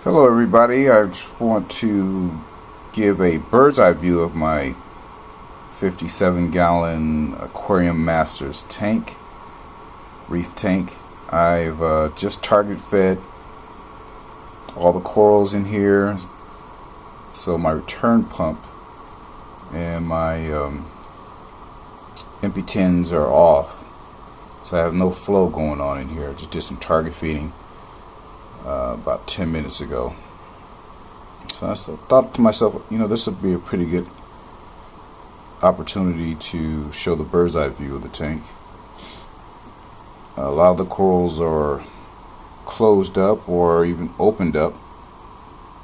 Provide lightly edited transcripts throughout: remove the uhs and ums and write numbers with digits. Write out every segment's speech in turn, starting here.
Hello everybody, I just want to give a bird's eye view of my 57-gallon Aquarium Masters tank, Reef tank. I've just target fed all the corals in here, so my return pump and my empty tins are off, so I have no flow going on in here. I just did some target feeding about 10 minutes ago. So I thought to myself, this would be a pretty good opportunity to show the bird's eye view of the tank. A lot of the corals are closed up or even opened up,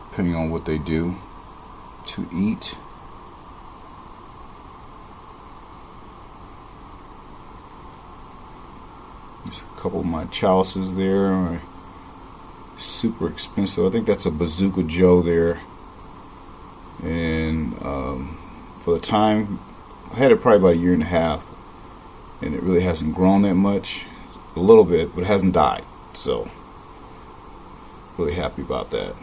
depending on what they do to eat. There's a couple of my chalices there. Super expensive. I think that's a Bazooka Joe there, and for the time, I had it probably about a year and a half, and it really hasn't grown that much. A little bit, but it hasn't died, so really happy about that.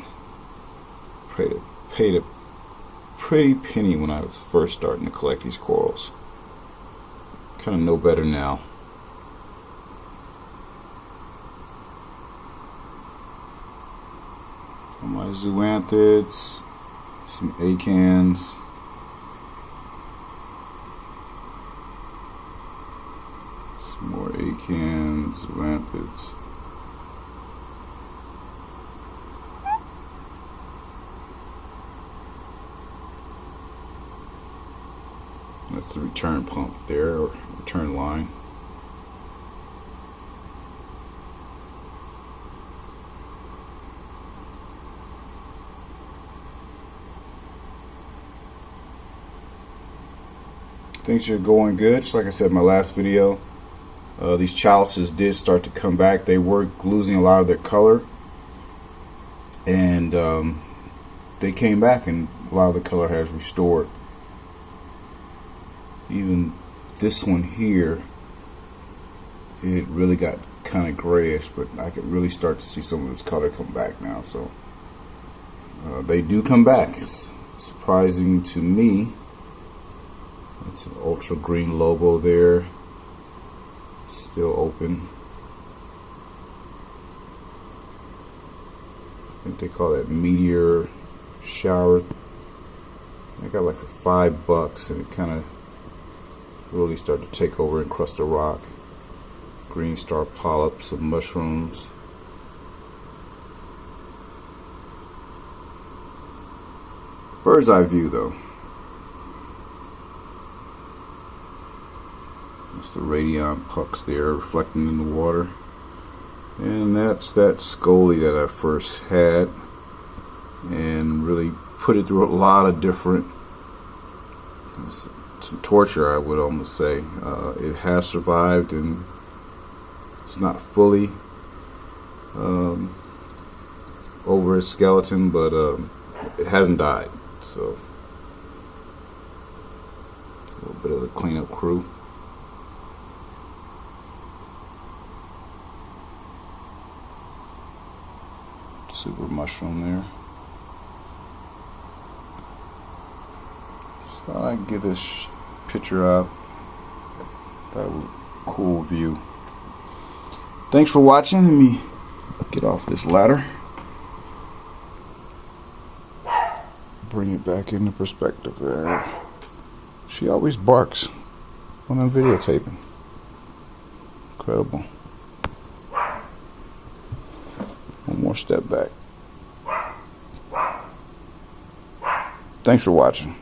Paid a pretty penny when I was first starting to collect these corals. Kind of know better now. My zoanthids, some acans, some more acans, zoanthids. That's the return pump there, or return line. Things are going good. Just like I said in my last video, these chalices did start to come back. They were losing a lot of their color, and they came back, and a lot of the color has restored. Even this one here, it really got kind of grayish, but I could really start to see some of its color come back now. So they do come back. It's surprising to me. It's an ultra green lobo there, still open. I think they call that meteor shower. I got like for $5, and it kind of really started to take over and crust a rock. Green star polyps and mushrooms. Bird's eye view though. That's the radion pucks there reflecting in the water. And that's that scolie that I first had, and really put it through a lot of different, some torture, I would almost say. It has survived, and it's not fully over its skeleton, but it hasn't died. So a little bit of the cleanup crew. Super mushroom there. Just thought I'd get this picture out. That was a cool view. Thanks for watching. Let me get off this ladder. Bring it back into perspective there. She always barks when I'm videotaping. Incredible. One more step back. Thanks for watching.